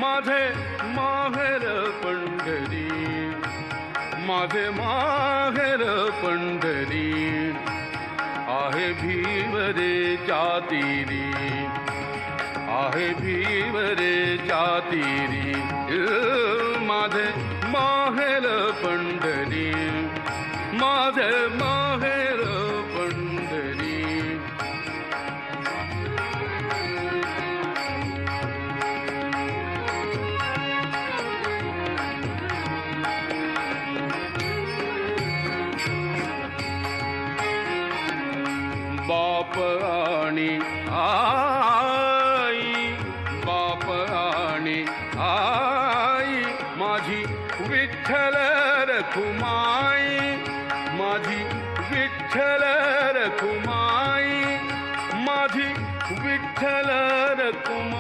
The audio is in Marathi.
माझे माहेर पंढरी, माझे माहेर पंढरी, आहे भीवरेच्या तीरी, आहे भीवरेच्या तीरी, माझे माहेर पंढरी, माझे माहेर पंढरी. बाप आणि आई, बाप आणि आई, माझी विठ्ठल रखुमाई.